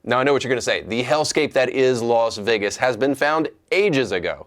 Now I know what you're going to say. The hellscape that is Las Vegas has been found ages ago.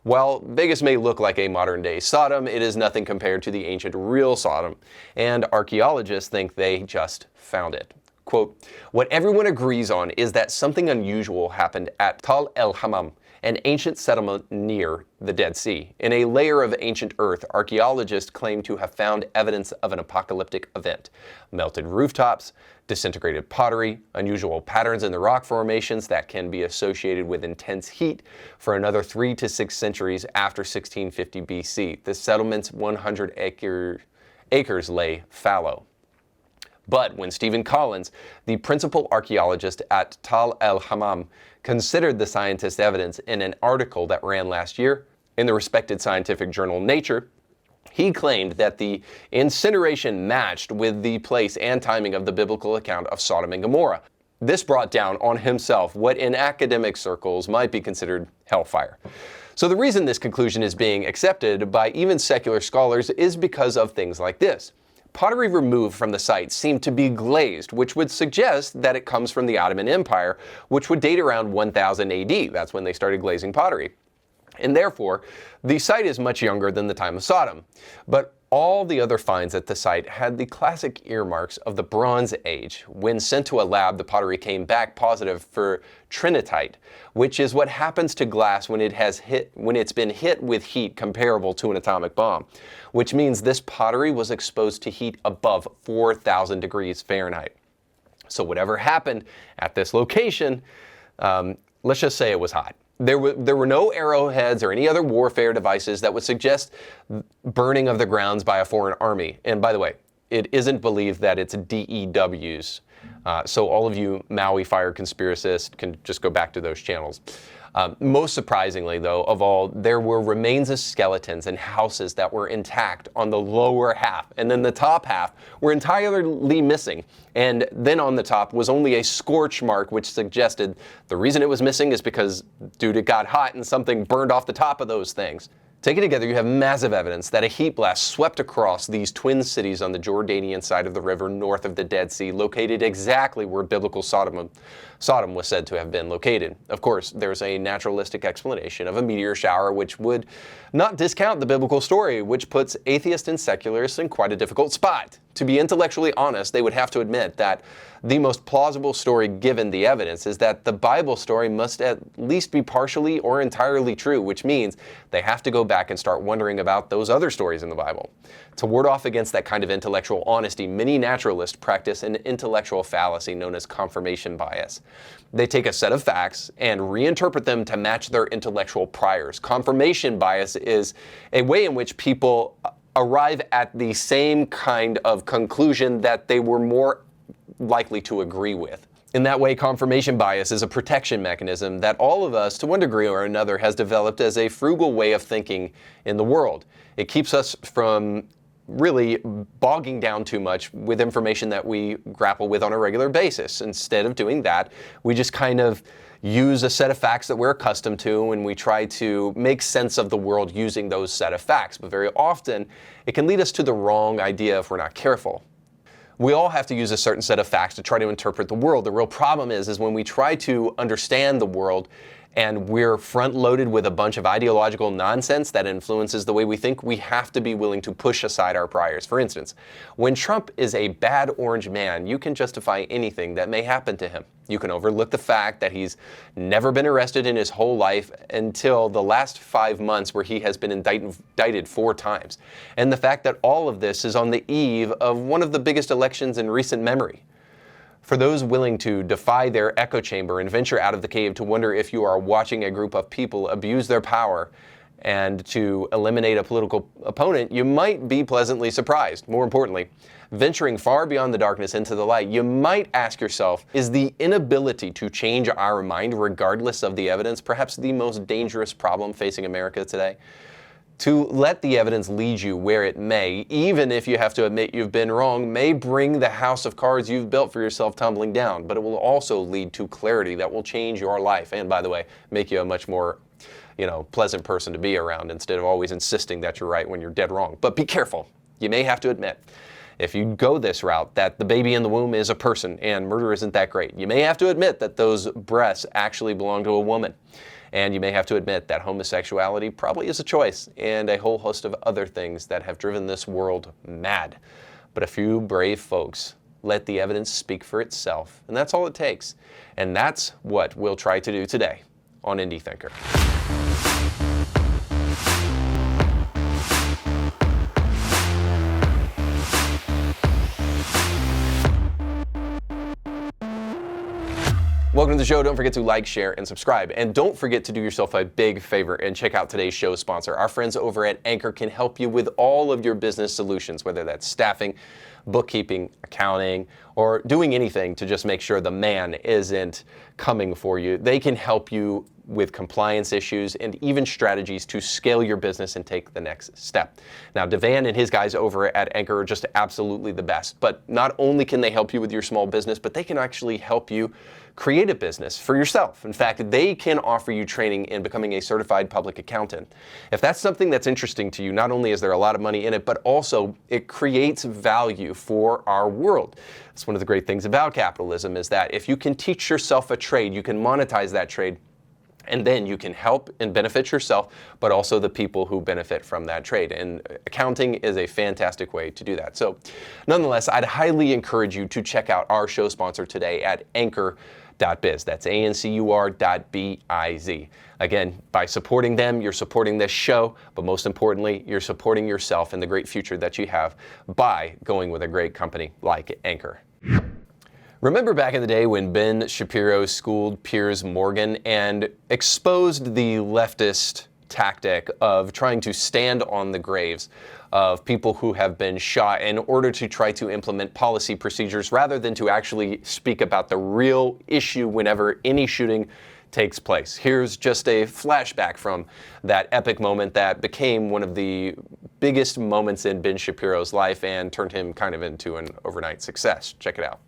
While Vegas may look like a modern-day Sodom, it is nothing compared to the ancient real Sodom, and archaeologists think they just found it. Quote, "What everyone agrees on is that something unusual happened at Tal el-Hammam, an ancient settlement near the Dead Sea. In a layer of ancient earth, archaeologists claim to have found evidence of an apocalyptic event. Melted rooftops, disintegrated pottery, unusual patterns in the rock formations that can be associated with intense heat for another 3 to 6 centuries after 1650 BC. The settlement's 100 acres lay fallow." But when Stephen Collins, the principal archaeologist at Tal el-Hammam, considered the scientist's evidence in an article that ran last year in the respected scientific journal Nature, he claimed that the incineration matched with the place and timing of the biblical account of Sodom and Gomorrah. This brought down on himself what in academic circles might be considered hellfire. So the reason this conclusion is being accepted by even secular scholars is because of things like this. Pottery removed from the site seemed to be glazed, which would suggest that it comes from the Ottoman Empire, which would date around 1000 AD. That's when they started glazing pottery. And therefore, the site is much younger than the time of Sodom. But all the other finds at the site had the classic earmarks of the Bronze Age. When sent to a lab, the pottery came back positive for trinitite, which is what happens to glass when it's been hit with heat comparable to an atomic bomb, which means this pottery was exposed to heat above 4,000 degrees Fahrenheit. So whatever happened at this location, let's just say it was hot. There were no arrowheads or any other warfare devices that would suggest burning of the grounds by a foreign army. And by the way, it isn't believed that it's DEWs. So all of you Maui fire conspiracists can just go back to those channels. Most surprisingly, though, of all, there were remains of skeletons and houses that were intact on the lower half, and then the top half were entirely missing. And then on the top was only a scorch mark, which suggested the reason it was missing is because, dude, it got hot and something burned off the top of those things. Taken together, you have massive evidence that a heat blast swept across these twin cities on the Jordanian side of the river north of the Dead Sea, located exactly where biblical Sodom was said to have been located. Of course, there's a naturalistic explanation of a meteor shower which would not discount the biblical story, which puts atheists and secularists in quite a difficult spot. To be intellectually honest, they would have to admit that the most plausible story given the evidence is that the Bible story must at least be partially or entirely true, which means they have to go back and start wondering about those other stories in the Bible. To ward off against that kind of intellectual honesty, many naturalists practice an intellectual fallacy known as confirmation bias. They take a set of facts and reinterpret them to match their intellectual priors. Confirmation bias is a way in which people arrive at the same kind of conclusion that they were more likely to agree with. In that way, confirmation bias is a protection mechanism that all of us, to one degree or another, has developed as a frugal way of thinking in the world. It keeps us from really bogging down too much with information that we grapple with on a regular basis. Instead of doing that, we just kind of use a set of facts that we're accustomed to, and we try to make sense of the world using those set of facts. But very often, it can lead us to the wrong idea if we're not careful. We all have to use a certain set of facts to try to interpret the world. The real problem is when we try to understand the world and we're front-loaded with a bunch of ideological nonsense that influences the way we think, we have to be willing to push aside our priors. For instance, when Trump is a bad orange man, you can justify anything that may happen to him. You can overlook the fact that he's never been arrested in his whole life until the last 5 months where he has been indicted 4 times. And the fact that all of this is on the eve of one of the biggest elections in recent memory. For those willing to defy their echo chamber and venture out of the cave to wonder if you are watching a group of people abuse their power and to eliminate a political opponent, you might be pleasantly surprised. More importantly, venturing far beyond the darkness into the light, you might ask yourself, is the inability to change our mind regardless of the evidence perhaps the most dangerous problem facing America today? To let the evidence lead you where it may, even if you have to admit you've been wrong, may bring the house of cards you've built for yourself tumbling down, but it will also lead to clarity that will change your life and, by the way, make you a much more, pleasant person to be around instead of always insisting that you're right when you're dead wrong. But be careful. You may have to admit, if you go this route, that the baby in the womb is a person and murder isn't that great. You may have to admit that those breasts actually belong to a woman. And you may have to admit that homosexuality probably is a choice, and a whole host of other things that have driven this world mad. But a few brave folks let the evidence speak for itself, and that's all it takes. And that's what we'll try to do today on Indie Thinker. Welcome to the show. Don't forget to like, share, and subscribe. And don't forget to do yourself a big favor and check out today's show sponsor. Our friends over at Ancur can help you with all of your business solutions, whether that's staffing, bookkeeping, accounting, or doing anything to just make sure the man isn't coming for you. They can help you with compliance issues and even strategies to scale your business and take the next step. Now, Devan and his guys over at Ancur are just absolutely the best. But not only can they help you with your small business, but they can actually help you create a business for yourself. In fact, they can offer you training in becoming a certified public accountant. If that's something that's interesting to you, not only is there a lot of money in it, but also it creates value for our world. It's one of the great things about capitalism is that if you can teach yourself a trade, you can monetize that trade, and then you can help and benefit yourself, but also the people who benefit from that trade. And accounting is a fantastic way to do that. So nonetheless, I'd highly encourage you to check out our show sponsor today at Ancur.biz. That's Ancur.biz. Again, by supporting them, you're supporting this show, but most importantly, you're supporting yourself and the great future that you have by going with a great company like Ancur. Remember back in the day when Ben Shapiro schooled Piers Morgan and exposed the leftist tactic of trying to stand on the graves of people who have been shot in order to try to implement policy procedures rather than to actually speak about the real issue whenever any shooting takes place. Here's just a flashback from that epic moment that became one of the biggest moments in Ben Shapiro's life and turned him kind of into an overnight success. Check it out.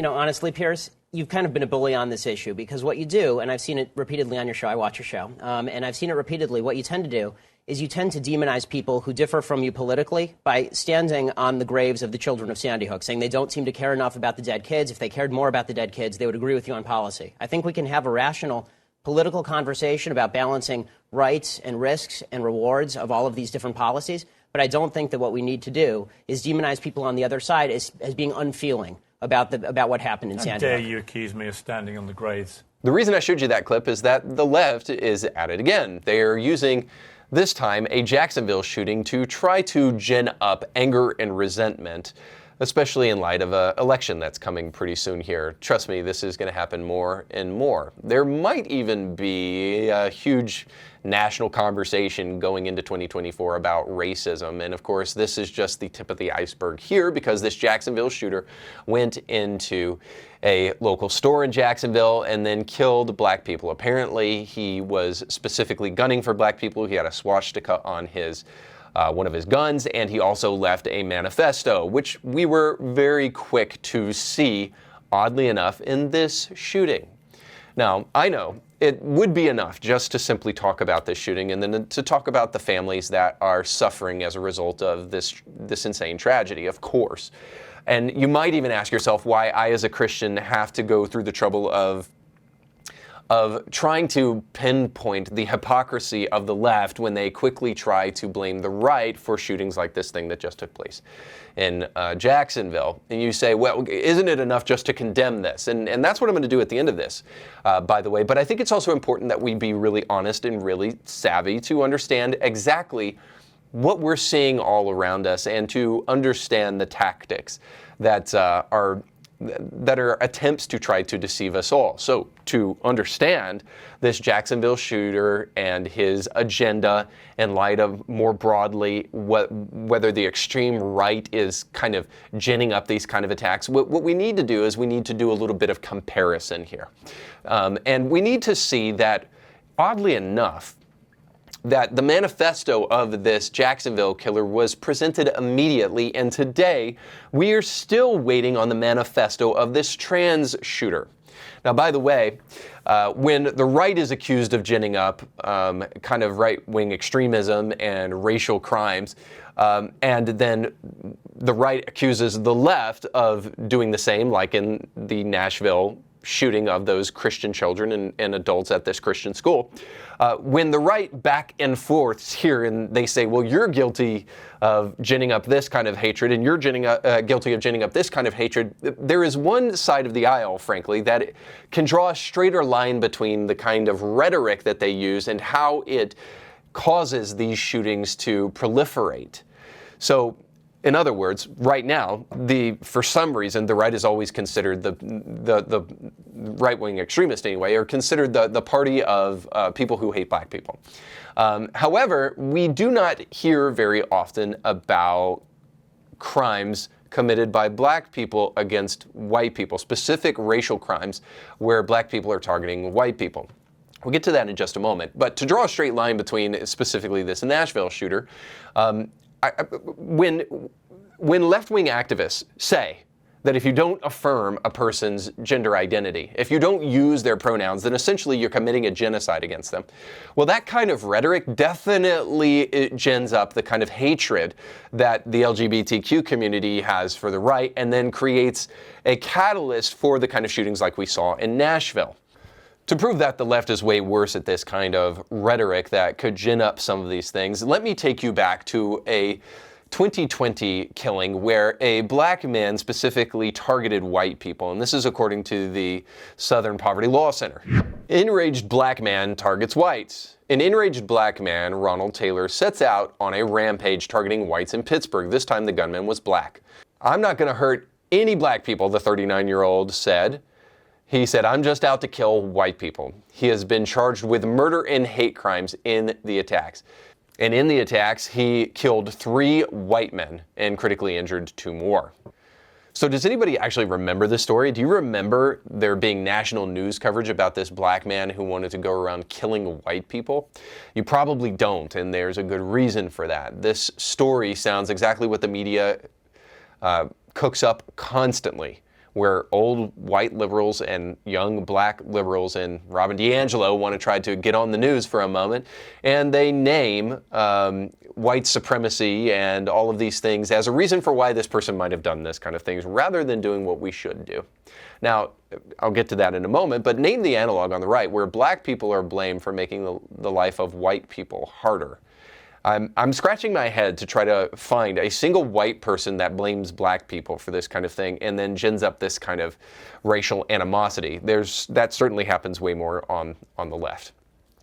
Honestly, Piers, you've kind of been a bully on this issue because what you do, and I've seen it repeatedly on your show, I watch your show, and I've seen it repeatedly, what you tend to do is you tend to demonize people who differ from you politically by standing on the graves of the children of Sandy Hook, saying they don't seem to care enough about the dead kids. If they cared more about the dead kids, they would agree with you on policy. I think we can have a rational political conversation about balancing rights and risks and rewards of all of these different policies, but I don't think that what we need to do is demonize people on the other side as being unfeeling about what happened in Sandy Hook. How dare you accuse me of standing on the graves? The reason I showed you that clip is that the left is at it again. They are using, this time, a Jacksonville shooting to try to gin up anger and resentment, especially in light of an election that's coming pretty soon here. Trust me, this is going to happen more and more. There might even be a huge national conversation going into 2024 about racism. And of course, this is just the tip of the iceberg here because this Jacksonville shooter went into a local store in Jacksonville and then killed black people. Apparently, he was specifically gunning for black people. He had a swastika on his one of his guns, and he also left a manifesto, which we were very quick to see, oddly enough, in this shooting. Now, I know it would be enough just to simply talk about this shooting and then to talk about the families that are suffering as a result of this insane tragedy, of course. And you might even ask yourself why I, as a Christian, have to go through the trouble of trying to pinpoint the hypocrisy of the left when they quickly try to blame the right for shootings like this thing that just took place in Jacksonville. And you say, well, isn't it enough just to condemn this? And that's what I'm going to do at the end of this, by the way. But I think it's also important that we be really honest and really savvy to understand exactly what we're seeing all around us and to understand the tactics that are attempts to try to deceive us all. So to understand this Jacksonville shooter and his agenda in light of more broadly whether the extreme right is kind of ginning up these kind of attacks, what we need to do is we need to do a little bit of comparison here. And we need to see that, oddly enough, that the manifesto of this Jacksonville killer was presented immediately, and today we are still waiting on the manifesto of this trans shooter. Now, by the way, When the right is accused of ginning up kind of right-wing extremism and racial crimes, and then the right accuses the left of doing the same, like in the Nashville shooting of those Christian children and adults at this Christian school. When the right back and forth here and they say, well, you're guilty of ginning up this kind of hatred and you're guilty of ginning up this kind of hatred, there is one side of the aisle, frankly, that can draw a straighter line between the kind of rhetoric that they use and how it causes these shootings to proliferate. So, in other words, right now, for some reason, the right is always considered the right-wing extremist anyway, or considered the party of people who hate black people. However, we do not hear very often about crimes committed by black people against white people, specific racial crimes where black people are targeting white people. We'll get to that in just a moment. But to draw a straight line between specifically this Nashville shooter, when left-wing activists say that if you don't affirm a person's gender identity, if you don't use their pronouns, then essentially you're committing a genocide against them. Well, that kind of rhetoric definitely gins up the kind of hatred that the LGBTQ community has for the right, and then creates a catalyst for the kind of shootings like we saw in Nashville. To prove that the left is way worse at this kind of rhetoric that could gin up some of these things, let me take you back to a 2020 killing where a black man specifically targeted white people, and this is according to the Southern Poverty Law Center. Enraged black man targets whites. An enraged black man, Ronald Taylor, sets out on a rampage targeting whites in Pittsburgh. This time the gunman was black. "I'm not going to hurt any black people," the 39-year-old said. He said, "I'm just out to kill white people." He has been charged with murder and hate crimes in the attacks. And in the attacks, he killed 3 white men and critically injured 2 more. So does anybody actually remember this story? Do you remember there being national news coverage about this black man who wanted to go around killing white people? You probably don't, and there's a good reason for that. This story sounds exactly what the media cooks up constantly, where old white liberals and young black liberals and Robin DiAngelo want to try to get on the news for a moment, and they name white supremacy and all of these things as a reason for why this person might have done this kind of things, rather than doing what we should do. Now, I'll get to that in a moment, but name the analog on the right, where black people are blamed for making the life of white people harder. I'm scratching my head to try to find a single white person that blames black people for this kind of thing and then gins up this kind of racial animosity. That certainly happens way more on the left.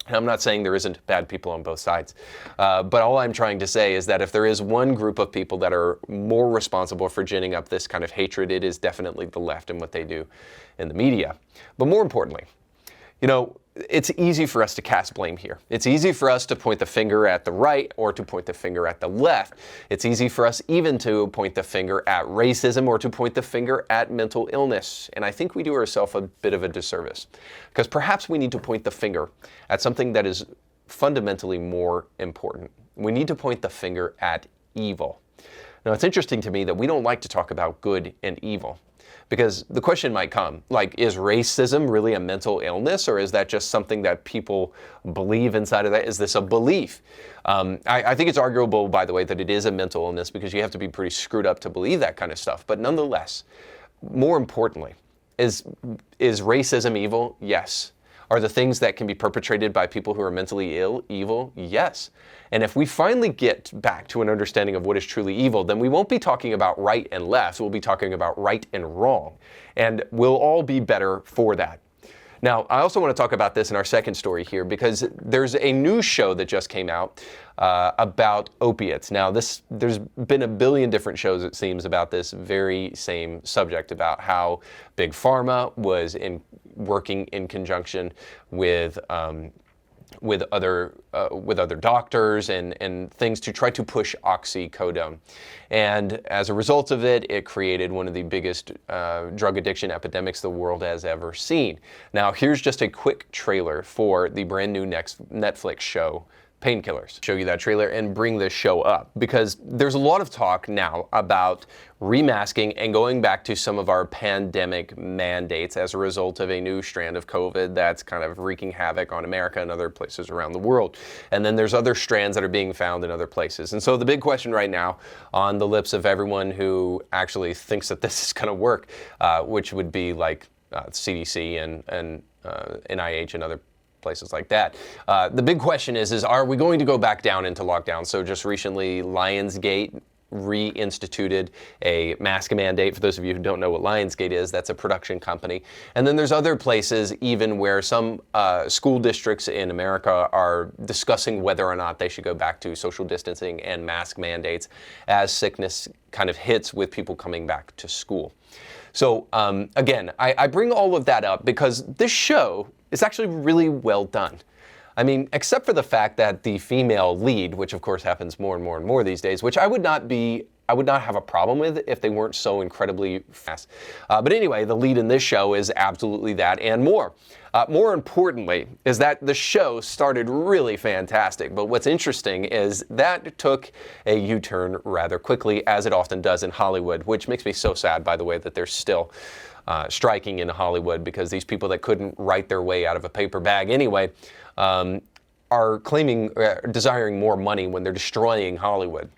And I'm not saying there isn't bad people on both sides, but all I'm trying to say is that if there is one group of people that are more responsible for ginning up this kind of hatred, it is definitely the left and what they do in the media. But more importantly, it's easy for us to cast blame here. It's easy for us to point the finger at the right or to point the finger at the left. It's easy for us even to point the finger at racism or to point the finger at mental illness. And I think we do ourselves a bit of a disservice, because perhaps we need to point the finger at something that is fundamentally more important. We need to point the finger at evil. Now, it's interesting to me that we don't like to talk about good and evil. Because the question might come, like, is racism really a mental illness, or is that just something that people believe inside of that? Is this a belief? I think it's arguable, by the way, that it is a mental illness, because you have to be pretty screwed up to believe that kind of stuff. But nonetheless, more importantly, is racism evil? Yes. Are the things that can be perpetrated by people who are mentally ill evil? Yes. And if we finally get back to an understanding of what is truly evil, then we won't be talking about right and left. We'll be talking about right and wrong. And we'll all be better for that. Now, I also want to talk about this in our second story here, because there's a new show that just came out about opiates. Now, there's been a billion different shows, it seems, about this very same subject, about how Big Pharma was working in conjunction with other doctors and things to try to push oxycodone. And as a result of it, it created one of the biggest drug addiction epidemics the world has ever seen. Now, here's just a quick trailer for the brand new next Netflix show, Painkillers. Show you that trailer and bring this show up because there's a lot of talk now about remasking and going back to some of our pandemic mandates as a result of a new strand of COVID that's kind of wreaking havoc on America and other places around the world. And then there's other strands that are being found in other places. And so the big question right now on the lips of everyone who actually thinks that this is going to work, which would be like CDC and NIH and other places like that. The big question is are we going to go back down into lockdown? So just recently, Lionsgate reinstituted a mask mandate. For those of you who don't know what Lionsgate is, that's a production company. And then there's other places even where some school districts in America are discussing whether or not they should go back to social distancing and mask mandates as sickness kind of hits with people coming back to school. So again, I bring all of that up because this show is actually really well done. I mean, except for the fact that the female lead, which of course happens more and more and more these days, which I would not have a problem with if they weren't so incredibly fast. But anyway, the lead in this show is absolutely that and more. More importantly is that the show started really fantastic, but what's interesting is that took a U-turn rather quickly, as it often does in Hollywood, which makes me so sad, by the way, that they're still striking in Hollywood because these people that couldn't write their way out of a paper bag anyway are desiring more money when they're destroying Hollywood.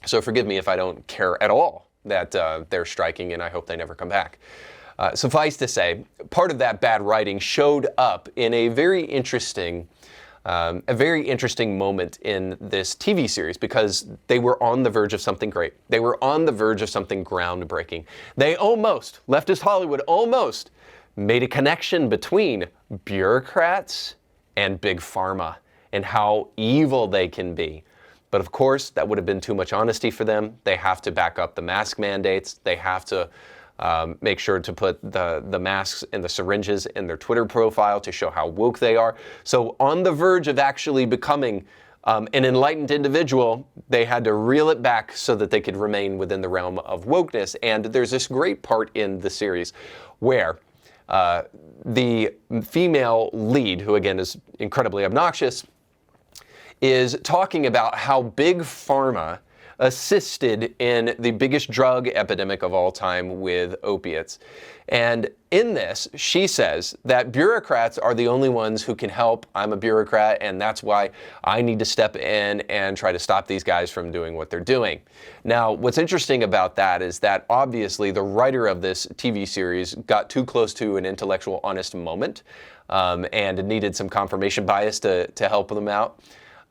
So forgive me if I don't care at all that they're striking, and I hope they never come back. Suffice to say, part of that bad writing showed up in a very interesting moment in this TV series because they were on the verge of something great. They were on the verge of something groundbreaking. They almost, leftist Hollywood almost made a connection between bureaucrats and big pharma and how evil they can be. But of course, that would have been too much honesty for them. They have to back up the mask mandates. They have to make sure to put the masks and the syringes in their Twitter profile to show how woke they are. So on the verge of actually becoming an enlightened individual, they had to reel it back so that they could remain within the realm of wokeness. And there's this great part in the series where the female lead, who again is incredibly obnoxious, is talking about how big pharma assisted in the biggest drug epidemic of all time with opiates. And in this, she says that bureaucrats are the only ones who can help. I'm a bureaucrat, and that's why I need to step in and try to stop these guys from doing what they're doing. Now, what's interesting about that is that obviously the writer of this TV series got too close to an intellectual honest moment and needed some confirmation bias to help them out.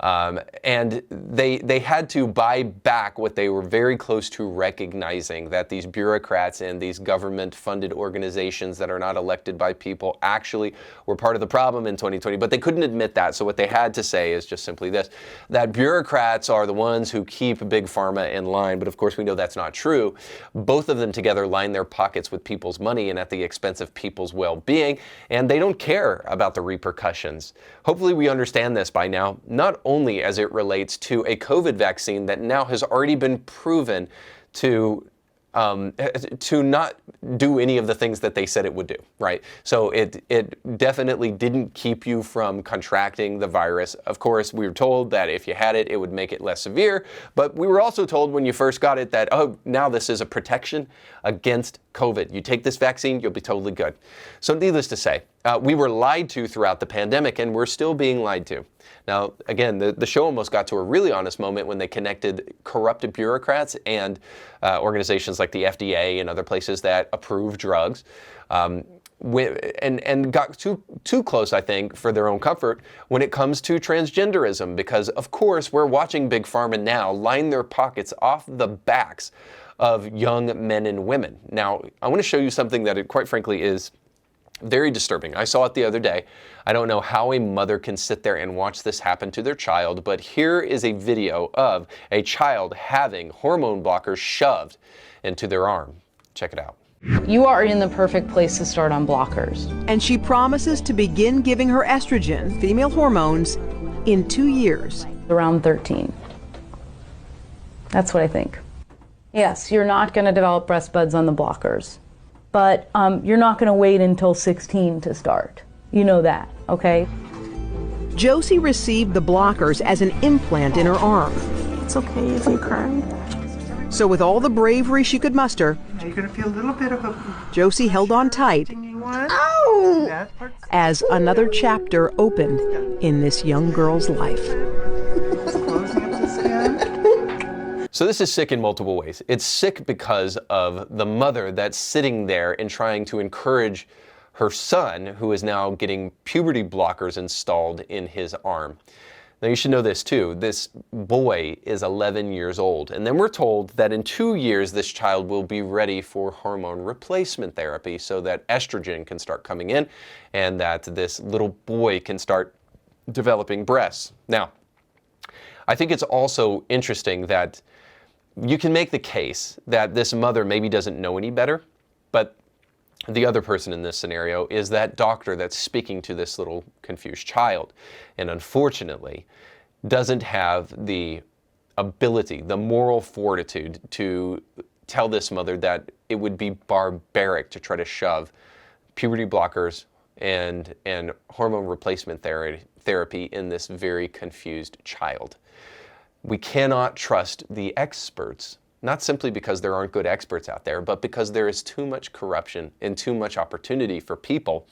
And they had to buy back what they were very close to recognizing, that these bureaucrats and these government-funded organizations that are not elected by people actually were part of the problem in 2020, but they couldn't admit that. So what they had to say is just simply this, that bureaucrats are the ones who keep big pharma in line, but of course we know that's not true. Both of them together line their pockets with people's money and at the expense of people's well-being, and they don't care about the repercussions. Hopefully we understand this by now, not only as it relates to a COVID vaccine that now has already been proven to not do any of the things that they said it would do, right? So it definitely didn't keep you from contracting the virus. Of course, we were told that if you had it, it would make it less severe, but we were also told when you first got it that, oh, now this is a protection against COVID. You take this vaccine, you'll be totally good. So needless to say, we were lied to throughout the pandemic, and we're still being lied to. Now, again, the show almost got to a really honest moment when they connected corrupted bureaucrats and organizations like the FDA and other places that approve drugs, and got too close, I think, for their own comfort when it comes to transgenderism, because, of course, we're watching Big Pharma now line their pockets off the backs of young men and women. Now, I want to show you something that, quite frankly, is very disturbing. I saw it the other day. I don't know how a mother can sit there and watch this happen to their child, but here is a video of a child having hormone blockers shoved into their arm. Check it out. You are in the perfect place to start on blockers. And she promises to begin giving her estrogen, female hormones, in 2 years. Around 13. That's what I think. Yes, you're not going to develop breast buds on the blockers, but you're not going to wait until 16 to start. You know that, okay? Josie received the blockers as an implant in her arm. It's okay if you cry. So with all the bravery she could muster, Now you're going to feel a little bit of a... Josie held on tight Ow! That part. as another chapter opened in this young girl's life. Closing up the skin. So this is sick in multiple ways. It's sick because of the mother that's sitting there and trying to encourage her son, who is now getting puberty blockers installed in his arm. Now you should know this too. This boy is 11 years old, and then we're told that in 2 years this child will be ready for hormone replacement therapy so that estrogen can start coming in and that this little boy can start developing breasts. Now, I think it's also interesting that you can make the case that this mother maybe doesn't know any better, but the other person in this scenario is that doctor that's speaking to this little confused child, and unfortunately doesn't have the ability, the moral fortitude to tell this mother that it would be barbaric to try to shove puberty blockers and hormone replacement therapy in this very confused child. We cannot trust the experts, not simply because there aren't good experts out there, but because there is too much corruption and too much opportunity for people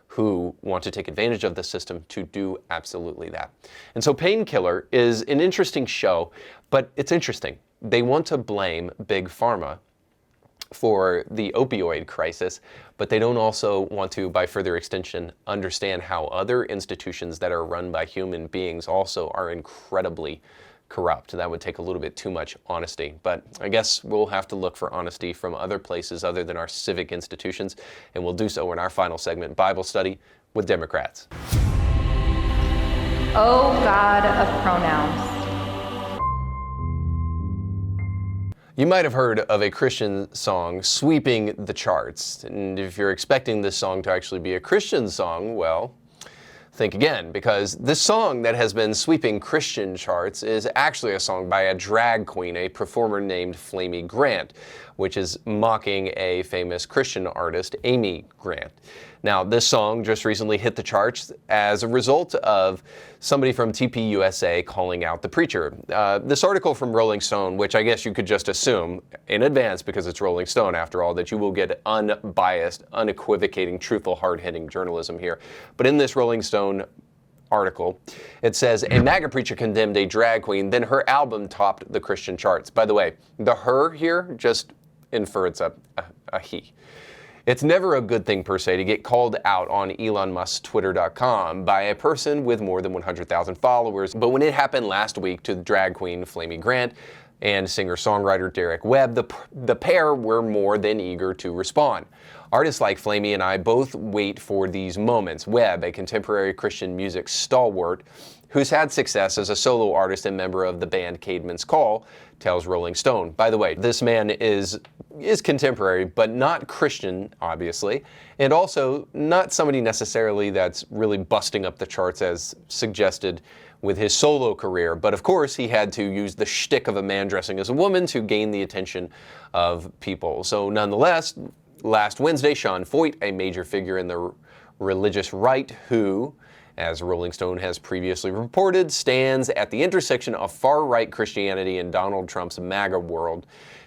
who want to take advantage of the system to do absolutely that. And so Painkiller is an interesting show, but it's interesting. They want to blame Big Pharma for the opioid crisis, but they don't also want to, by further extension, understand how other institutions that are run by human beings also are incredibly corrupt. That would take a little bit too much honesty, but I guess we'll have to look for honesty from other places other than our civic institutions, and we'll do so in our final segment, Bible Study with Democrats. Oh God of pronouns. You might have heard of a Christian song sweeping the charts, and if you're expecting this song to actually be a Christian song, well, think again, because this song that has been sweeping Christian charts is actually a song by a drag queen, a performer named Flamey Grant, which is mocking a famous Christian artist, Amy Grant. Now, this song just recently hit the charts as a result of somebody from TPUSA calling out the preacher. This article from Rolling Stone, which I guess you could just assume in advance because it's Rolling Stone after all, that you will get unbiased, unequivocating, truthful, hard-hitting journalism here. But in this Rolling Stone article, it says, a MAGA preacher condemned a drag queen, then her album topped the Christian charts. By the way, the her here just infer it's a he. It's never a good thing per se to get called out on Elon Musk's Twitter.com by a person with more than 100,000 followers, but when it happened last week to drag queen Flamey Grant and singer-songwriter Derek Webb, the pair were more than eager to respond. Artists like Flamey and I both wait for these moments. Webb, a contemporary Christian music stalwart who's had success as a solo artist and member of the band Caedmon's Call, tells Rolling Stone. By the way, this man is contemporary, but not Christian, obviously, and also not somebody necessarily that's really busting up the charts as suggested with his solo career. But of course, he had to use the shtick of a man dressing as a woman to gain the attention of people. So nonetheless, last Wednesday, Sean Foyt, a major figure in the religious right who, as Rolling Stone has previously reported, stands at the intersection of far-right Christianity and Donald Trump's MAGA world.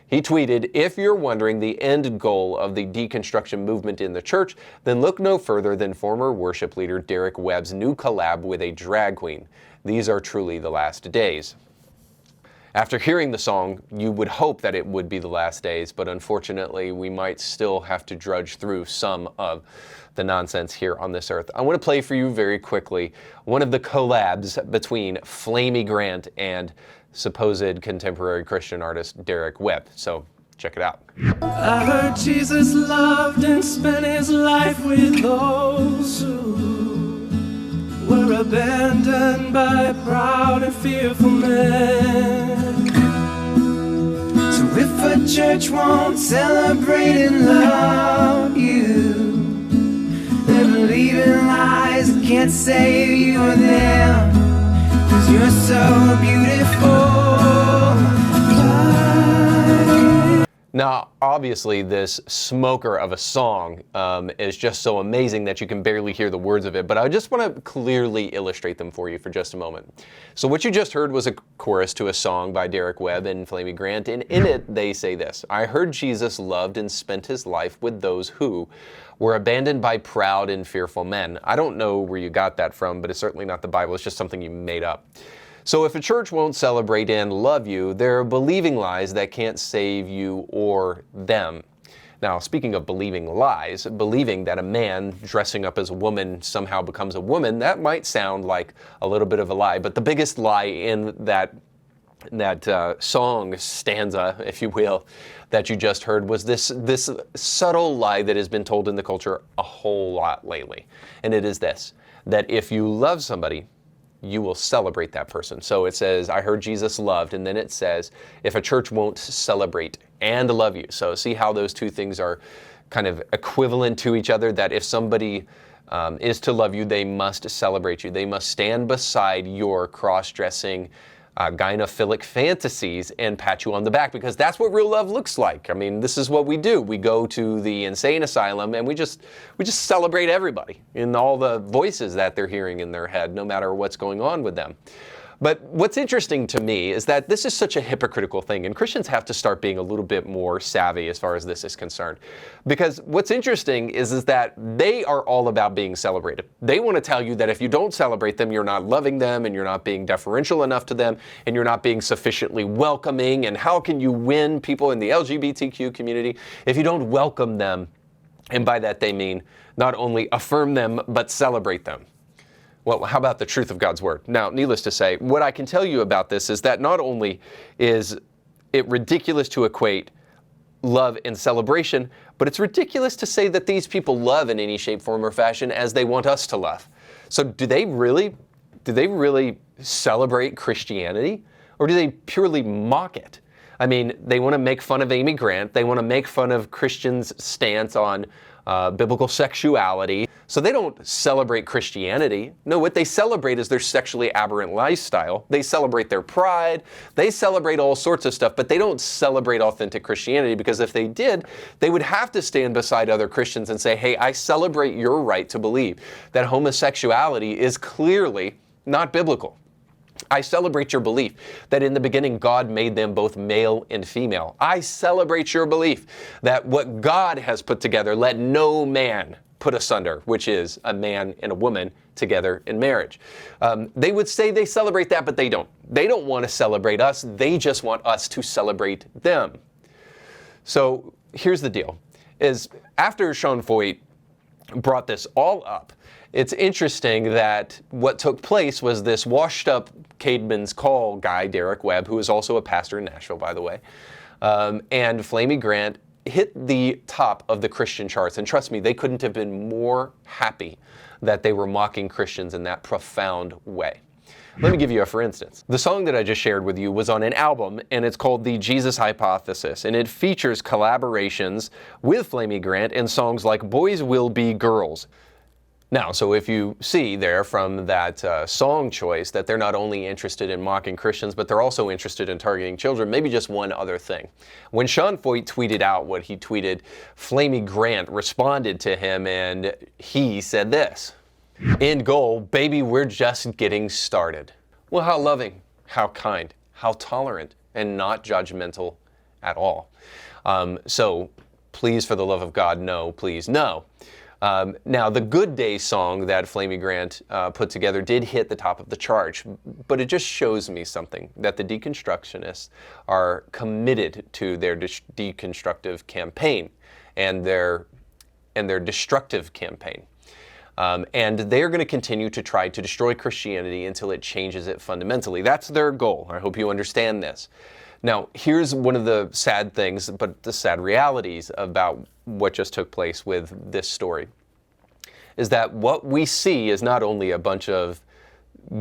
He tweeted, if you're wondering the end goal of the deconstruction movement in the church, then look no further than former worship leader Derek Webb's new collab with a drag queen. These are truly the last days. After hearing the song, you would hope that it would be the last days, but unfortunately, we might still have to drudge through some of the nonsense here on this earth. I want to play for you very quickly one of the collabs between Flamey Grant and supposed contemporary Christian artist Derek Webb. So check it out. I heard Jesus loved and spent his life with those who were abandoned by a proud and fearful man. So if a church won't celebrate and love you, then believe in lies that can't save you or them, 'cause you're so beautiful. Now, obviously, this smoker of a song is just so amazing that you can barely hear the words of it, but I just want to clearly illustrate them for you for just a moment. So what you just heard was a chorus to a song by Webb and Flamey Grant, and in it they say this: I heard Jesus loved and spent his life with those who were abandoned by proud and fearful men. I don't know where you got that from, but it's certainly not the Bible. It's just something you made up. So if a church won't celebrate and love you, they're believing lies that can't save you or them. Now, speaking of believing lies, believing that a man dressing up as a woman somehow becomes a woman, that might sound like a little bit of a lie. But the biggest lie in that song stanza, if you will, that you just heard was this subtle lie that has been told in the culture a whole lot lately. And it is this: that if you love somebody, you will celebrate that person. So it says, I heard Jesus loved, and then it says, if a church won't celebrate and love you. So see how those two things are kind of equivalent to each other, that if somebody is to love you, they must celebrate you. They must stand beside your cross-dressing gynophilic fantasies and pat you on the back, because that's what real love looks like. I mean, this is what we do. We go to the insane asylum and we just celebrate everybody in all the voices that they're hearing in their head, no matter what's going on with them. But what's interesting to me is that this is such a hypocritical thing, and Christians have to start being a little bit more savvy as far as this is concerned. Because what's interesting is that they are all about being celebrated. They want to tell you that if you don't celebrate them, you're not loving them, and you're not being deferential enough to them, and you're not being sufficiently welcoming, and how can you win people in the LGBTQ community if you don't welcome them? And by that they mean not only affirm them, but celebrate them. Well, how about the truth of God's word? Now, needless to say, what I can tell you about this is that not only is it ridiculous to equate love and celebration, but it's ridiculous to say that these people love in any shape, form, or fashion as they want us to love. So do they really celebrate Christianity, or do they purely mock it? I mean, they want to make fun of Amy Grant. They want to make fun of Christians' stance on biblical sexuality. So they don't celebrate Christianity. No, what they celebrate is their sexually aberrant lifestyle. They celebrate their pride. They celebrate all sorts of stuff, but they don't celebrate authentic Christianity, because if they did, they would have to stand beside other Christians and say, hey, I celebrate your right to believe that homosexuality is clearly not biblical. I celebrate your belief that in the beginning God made them both male and female. I celebrate your belief that what God has put together, let no man put asunder, which is a man and a woman together in marriage. They would say they celebrate that, but they don't. They don't want to celebrate us. They just want us to celebrate them. So here's the deal, is after Sean Feucht brought this all up, it's interesting that what took place was this washed up Caedmon's Call guy, Webb, who is also a pastor in Nashville, by the way, and Flamey Grant hit the top of the Christian charts. And trust me, they couldn't have been more happy that they were mocking Christians in that profound way. Let me give you a for instance. The song that I just shared with you was on an album, and it's called The Jesus Hypothesis, and it features collaborations with Flamey Grant in songs like Boys Will Be Girls. Now, so if you see there from that song choice that they're not only interested in mocking Christians, but they're also interested in targeting children, maybe just one other thing. When Sean Feucht tweeted out what he tweeted, Flamey Grant responded to him, and he said this: "End goal, baby, we're just getting started." Well, how loving, how kind, how tolerant, and not judgmental at all. So please, for the love of God, no, please, no. Now, the Good Day song that Flamey Grant put together did hit the top of the chart, but it just shows me something, that the deconstructionists are committed to their deconstructive campaign and their destructive campaign. And they're going to continue to try to destroy Christianity until it changes it fundamentally. That's their goal. I hope you understand this. Now, here's one of the sad things, but the sad realities about what just took place with this story, is that what we see is not only a bunch of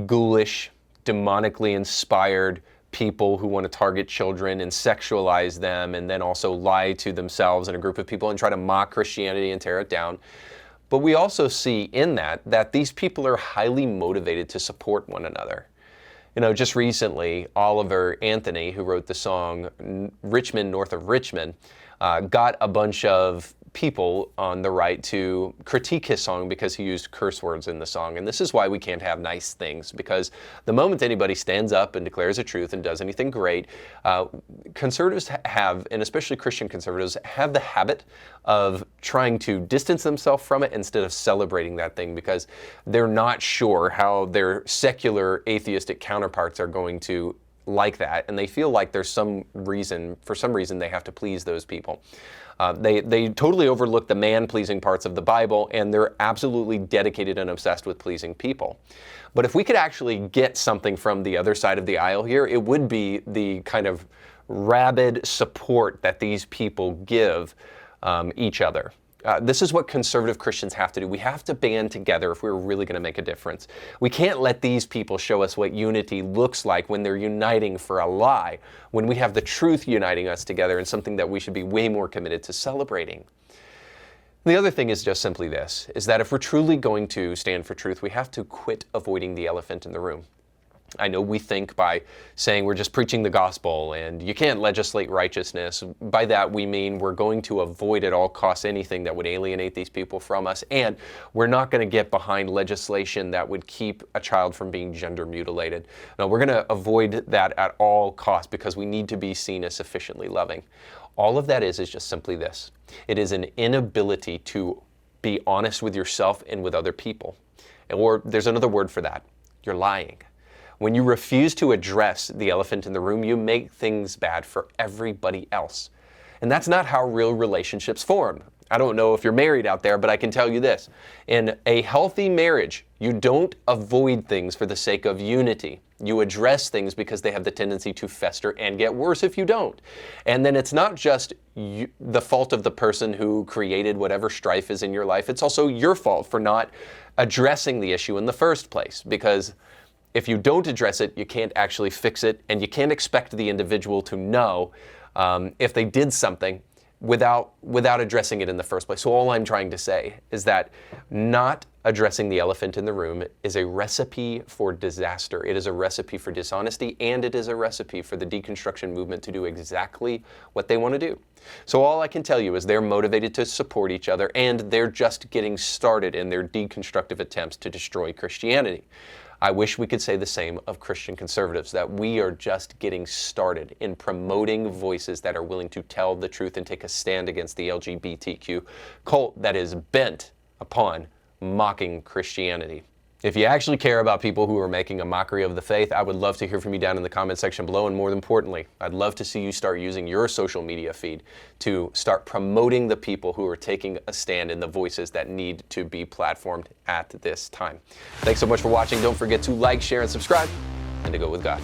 ghoulish, demonically inspired people who want to target children and sexualize them and then also lie to themselves and a group of people and try to mock Christianity and tear it down, but we also see in that these people are highly motivated to support one another. You know, just recently, Oliver Anthony, who wrote the song Richmond, North of Richmond, got a bunch of people on the right to critique his song because he used curse words in the song. And this is why we can't have nice things, because the moment anybody stands up and declares a truth and does anything great, conservatives have, and especially Christian conservatives, have the habit of trying to distance themselves from it instead of celebrating that thing, because they're not sure how their secular atheistic counterparts are going to like that, and they feel like there's some reason, for some reason, they have to please those people. They totally overlook the man-pleasing parts of the Bible, and they're absolutely dedicated and obsessed with pleasing people. But if we could actually get something from the other side of the aisle here, it would be the kind of rabid support that these people give each other. This is what conservative Christians have to do. We have to band together if we're really going to make a difference. We can't let these people show us what unity looks like when they're uniting for a lie, when we have the truth uniting us together, and something that we should be way more committed to celebrating. The other thing is just simply this, is that if we're truly going to stand for truth, we have to quit avoiding the elephant in the room. I know we think by saying we're just preaching the gospel and you can't legislate righteousness. By that we mean we're going to avoid at all costs anything that would alienate these people from us, and we're not going to get behind legislation that would keep a child from being gender mutilated. No, we're going to avoid that at all costs because we need to be seen as sufficiently loving. All of that is just simply this. It is an inability to be honest with yourself and with other people. Or there's another word for that. You're lying. When you refuse to address the elephant in the room, you make things bad for everybody else. And that's not how real relationships form. I don't know if you're married out there, but I can tell you this. In a healthy marriage, you don't avoid things for the sake of unity. You address things because they have the tendency to fester and get worse if you don't. And then it's not just the fault of the person who created whatever strife is in your life. It's also your fault for not addressing the issue in the first place, because if you don't address it, you can't actually fix it, and you can't expect the individual to know if they did something without addressing it in the first place. So all I'm trying to say is that not addressing the elephant in the room is a recipe for disaster. It is a recipe for dishonesty, and it is a recipe for the deconstruction movement to do exactly what they want to do. So all I can tell you is they're motivated to support each other, and they're just getting started in their deconstructive attempts to destroy Christianity. I wish we could say the same of Christian conservatives, that we are just getting started in promoting voices that are willing to tell the truth and take a stand against the LGBTQ cult that is bent upon mocking Christianity. If you actually care about people who are making a mockery of the faith, I would love to hear from you down in the comment section below, and more importantly, I'd love to see you start using your social media feed to start promoting the people who are taking a stand in the voices that need to be platformed at this time. Thanks so much for watching. Don't forget to like, share, and subscribe, and to go with God.